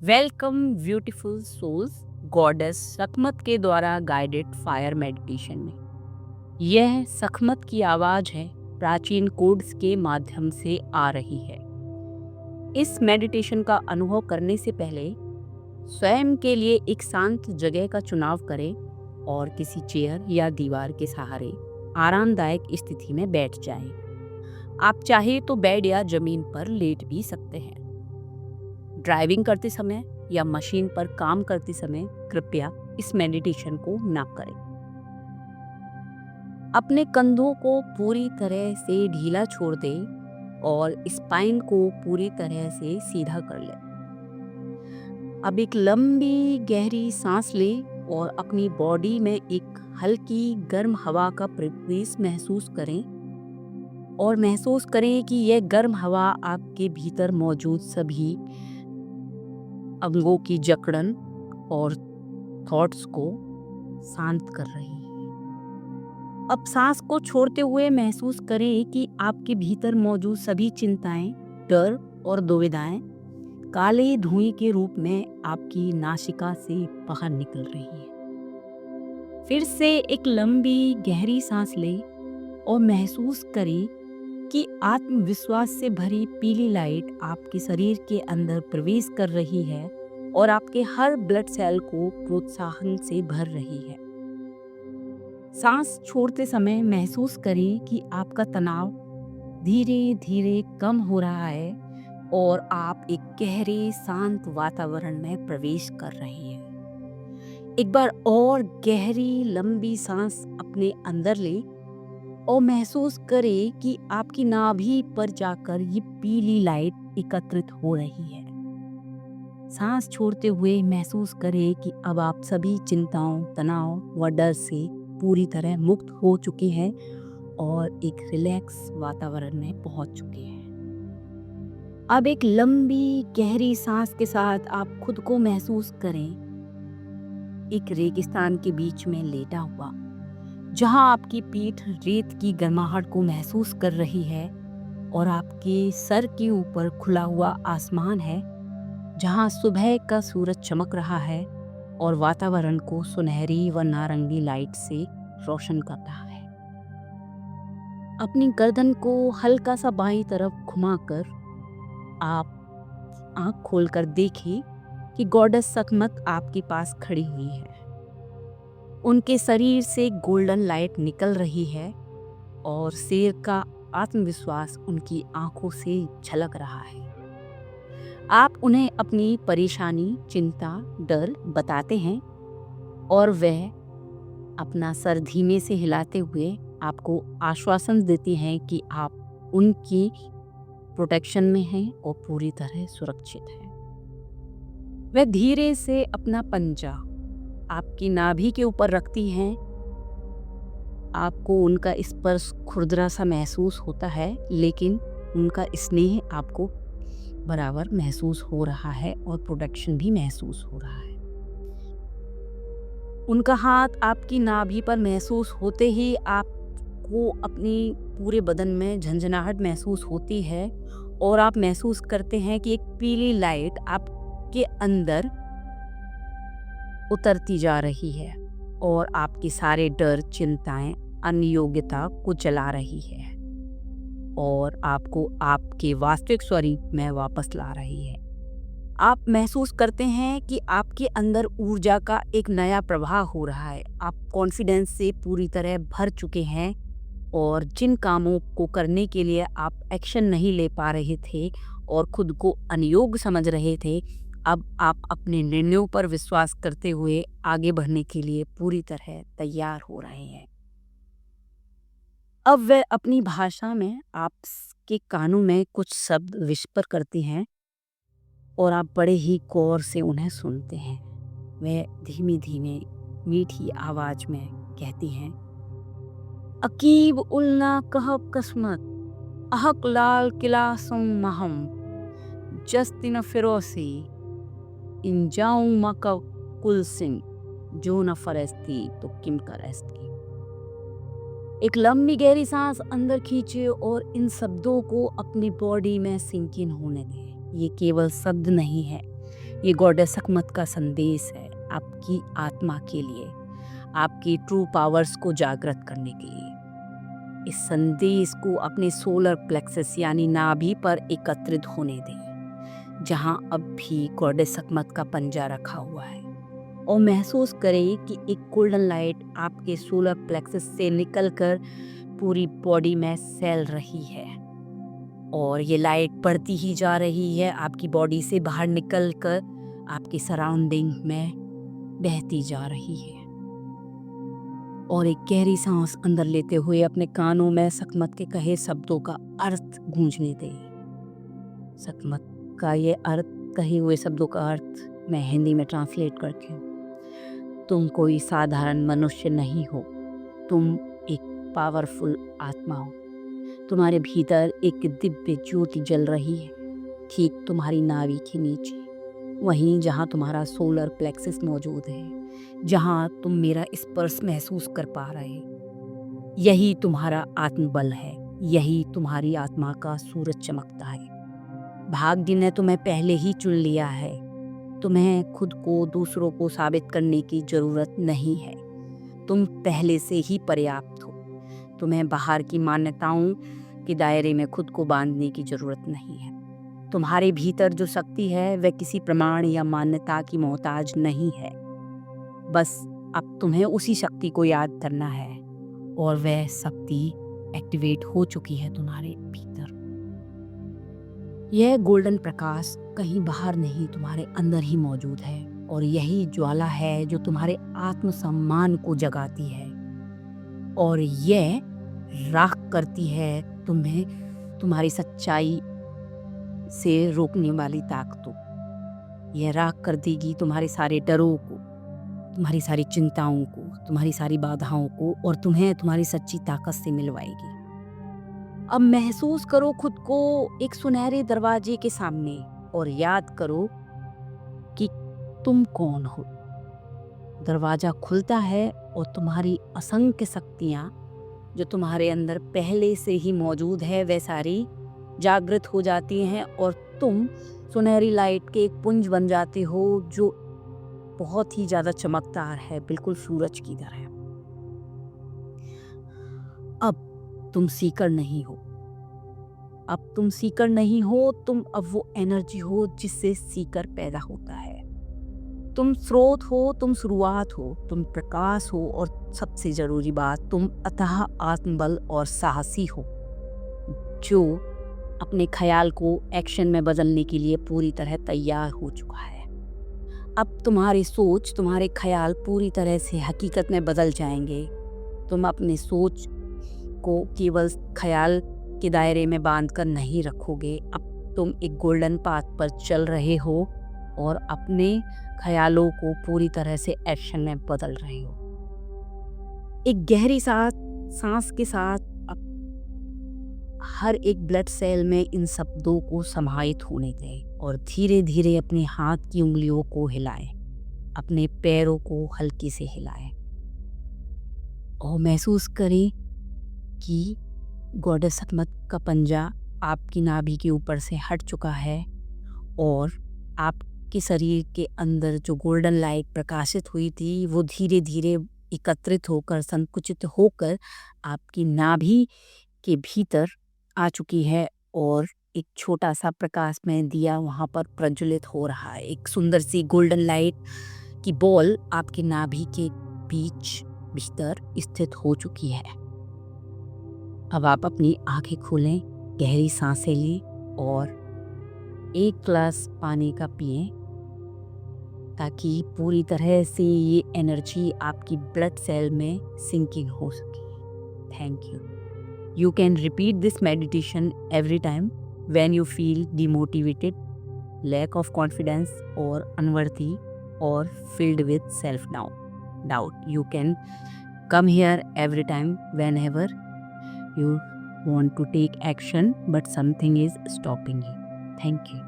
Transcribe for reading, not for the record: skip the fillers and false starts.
Welcome beautiful souls goddess सखमत के द्वारा guided fire meditation में। यह सखमत की आवाज है, प्राचीन कोड्स के माध्यम से आ रही है। इस मेडिटेशन का अनुभव करने से पहले स्वयं के लिए एक शांत जगह का चुनाव करें और किसी चेयर या दीवार के सहारे आरामदायक स्थिति में बैठ जाएं। आप चाहे तो बेड या जमीन पर लेट भी सकते हैं। ड्राइविंग करते समय या मशीन पर काम करते समय कृपया इस मेडिटेशन को ना करें। अपने कंधों को पूरी तरह से ढीला छोड़ दें और स्पाइन को पूरी तरह से सीधा कर लें। अब एक लंबी गहरी सांस लें और अपनी बॉडी में एक हल्की गर्म हवा का प्रवेश महसूस करें और महसूस करें कि यह गर्म हवा आपके भीतर मौजूद सभी अंगों की जकड़न और थॉट्स को शांत कर रही है। अब सांस को छोड़ते हुए महसूस करें कि आपके भीतर मौजूद सभी चिंताएं, डर और दुविधाएं काले धुएं के रूप में आपकी नासिका से बाहर निकल रही है। फिर से एक लंबी गहरी सांस लें और महसूस करें कि आत्मविश्वास से भरी पीली लाइट आपके शरीर के अंदर प्रवेश कर रही है और आपके हर ब्लड सेल को प्रोत्साहन से भर रही है। सांस छोड़ते समय महसूस करें कि आपका तनाव धीरे धीरे कम हो रहा है और आप एक गहरे शांत वातावरण में प्रवेश कर रहे हैं। एक बार और गहरी लंबी सांस अपने अंदर लें और महसूस करें कि आपकी नाभि पर जाकर ये पीली लाइट एकत्रित हो रही है। सांस छोड़ते हुए महसूस करें कि अब आप सभी चिंताओं, तनाव व डर से पूरी तरह मुक्त हो चुके हैं और एक रिलैक्स वातावरण में पहुंच चुके हैं। अब एक लंबी गहरी सांस के साथ आप खुद को महसूस करें एक रेगिस्तान के बीच में लेटा हुआ, जहां आपकी पीठ रेत की गर्माहट को महसूस कर रही है और आपके सर के ऊपर खुला हुआ आसमान है, जहां सुबह का सूरज चमक रहा है और वातावरण को सुनहरी व नारंगी लाइट से रोशन कर रहा है। अपनी गर्दन को हल्का सा बाईं तरफ घुमाकर आप आंख खोलकर देखें कि गॉडेस सखमत आपके पास खड़ी हुई है। उनके शरीर से गोल्डन लाइट निकल रही है और शेर का आत्मविश्वास उनकी आंखों से झलक रहा है। आप उन्हें अपनी परेशानी, चिंता, डर बताते हैं और वह अपना सर धीमे से हिलाते हुए आपको आश्वासन देती हैं कि आप उनकी प्रोटेक्शन में हैं और पूरी तरह सुरक्षित हैं। वह धीरे से अपना पंजा आपकी नाभि के ऊपर रखती हैं। आपको उनका स्पर्श खुरदरा सा महसूस होता है, लेकिन उनका स्नेह आपको बराबर महसूस हो रहा है और प्रोटेक्शन भी महसूस हो रहा है। उनका हाथ आपकी नाभि पर महसूस होते ही आपको अपनी पूरे बदन में झंझनाहट महसूस होती है और आप महसूस करते हैं कि एक पीली लाइट आपके अंदर उतरती जा रही है और आपके सारे डर, चिंताएं, अनियोग्यता को जला रही है और आपको आपके वास्तविक स्वरूप में वापस ला रही है। आप महसूस करते हैं कि आपके अंदर ऊर्जा का एक नया प्रवाह हो रहा है। आप कॉन्फिडेंस से पूरी तरह भर चुके हैं और जिन कामों को करने के लिए आप एक्शन नहीं ले पा रहे थे और खुद को अनियोग्य समझ रहे थे, अब आप अपने निर्णयों पर विश्वास करते हुए आगे बढ़ने के लिए पूरी तरह तैयार हो रहे हैं। अब वह अपनी भाषा में आपके कानों में कुछ शब्द विस्पर करती हैं और आप बड़े ही गौर से उन्हें सुनते हैं। वह धीमी धीमे मीठी आवाज में कहती हैं, अकीब उलना कहब कस्मत अहक लाल किला सुम महम जस्तिन फिरोसी इन जाऊं मका कुल सिंह जो न फरस्ती तो किम करस्ती। एक लंबी गहरी सांस अंदर खींचे और इन शब्दों को अपनी बॉडी में सिंक इन होने दें। ये केवल शब्द नहीं है, ये गॉडेस हकमत का संदेश है आपकी आत्मा के लिए, आपकी ट्रू पावर्स को जागृत करने के लिए। इस संदेश को अपने सोलर प्लेक्सस यानी नाभि पर एकत्रित होने दें, जहां अब भी गॉडेस हकमत का पंजा रखा हुआ है, और महसूस करें कि एक गोल्डन लाइट आपके सोलर प्लेक्सस से निकलकर पूरी बॉडी में फैल रही है, और ये लाइट बढ़ती ही जा रही है, आपकी बॉडी से बाहर निकलकर आपकी सराउंडिंग में बहती जा रही है। और एक गहरी सांस अंदर लेते हुए अपने कानों में सकमत के कहे शब्दों का अर्थ गूंजने दें। सकमत का ये अर्थ, कहे हुए शब्दों का अर्थ मैं हिंदी में ट्रांसलेट करती हूँ। तुम कोई साधारण मनुष्य नहीं हो, तुम एक पावरफुल आत्मा हो। तुम्हारे भीतर एक दिव्य ज्योति जल रही है, ठीक तुम्हारी नाभि के नीचे, वहीं जहाँ तुम्हारा सोलर प्लेक्सस मौजूद है, जहाँ तुम मेरा स्पर्श महसूस कर पा रहे हो। यही तुम्हारा आत्मबल है, यही तुम्हारी आत्मा का सूरज चमकता है। भाग्य ने तुम्हें पहले ही चुन लिया है। तुम्हें खुद को दूसरों को साबित करने की जरूरत नहीं है। तुम पहले से ही पर्याप्त हो। तुम्हें बाहर की मान्यताओं के दायरे में खुद को बांधने की जरूरत नहीं है। तुम्हारे भीतर जो शक्ति है वह किसी प्रमाण या मान्यता की मोहताज नहीं है। बस अब तुम्हें उसी शक्ति को याद करना है, और वह शक्ति एक्टिवेट हो चुकी है तुम्हारे भीतर। यह गोल्डन प्रकाश कहीं बाहर नहीं, तुम्हारे अंदर ही मौजूद है, और यही ज्वाला है जो तुम्हारे आत्मसम्मान को जगाती है, और यह राख करती है तुम्हें तुम्हारी सच्चाई से रोकने वाली ताकतों। यह राख कर देगी तुम्हारे सारे डरों को, तुम्हारी सारी चिंताओं को, तुम्हारी सारी बाधाओं को, और तुम्हें तुम्हारी सच्ची ताकत से मिलवाएगी। अब महसूस करो खुद को एक सुनहरे दरवाजे के सामने, और याद करो कि तुम कौन हो। दरवाजा खुलता है और तुम्हारी असंख्य शक्तियाँ जो तुम्हारे अंदर पहले से ही मौजूद है वह सारी जागृत हो जाती हैं, और तुम सुनहरी लाइट के एक पुंज बन जाते हो जो बहुत ही ज़्यादा चमकदार है, बिल्कुल सूरज की तरह। अब तुम सीकर नहीं हो, अब तुम सीकर नहीं हो, तुम अब वो एनर्जी हो जिससे सीकर पैदा होता है। तुम स्रोत हो, तुम शुरुआत हो, तुम प्रकाश हो, और सबसे ज़रूरी बात, तुम अथाह आत्मबल और साहसी हो जो अपने ख्याल को एक्शन में बदलने के लिए पूरी तरह तैयार हो चुका है। अब तुम्हारी सोच, तुम्हारे ख्याल पूरी तरह से हकीकत में बदल जाएंगे। तुम अपने सोच को केवल ख्याल के दायरे में बांध कर नहीं रखोगे। अब तुम एक गोल्डन पाथ पर चल रहे हो और अपने ख्यालों को पूरी तरह से एक्शन में बदल रहे हो। एक गहरी सांस के साथ अब हर एक ब्लड सेल में इन शब्दों को समाहित होने दें, और धीरे धीरे अपने हाथ की उंगलियों को हिलाएं, अपने पैरों को हल्के से हिलाएं, और महसूस करें कि गॉडेस हकमत का पंजा आपकी नाभि के ऊपर से हट चुका है, और आपके शरीर के अंदर जो गोल्डन लाइट प्रकाशित हुई थी वो धीरे धीरे एकत्रित होकर, संकुचित होकर आपकी नाभि के भीतर आ चुकी है, और एक छोटा सा प्रकाशमय दिया वहाँ पर प्रज्वलित हो रहा है। एक सुंदर सी गोल्डन लाइट की बॉल आपकी नाभि के बीच भीतर स्थित हो चुकी है। अब आप अपनी आंखें खोलें, गहरी सांसें लें, और एक ग्लास पानी का पिएं, ताकि पूरी तरह से ये एनर्जी आपकी ब्लड सेल में सिंकिंग हो सके। Thank you. You can repeat this meditation every time when you feel demotivated, lack of confidence, or unworthy, or filled with self-doubt. You can come here every time whenever you want to take action, but something is stopping you. Thank you.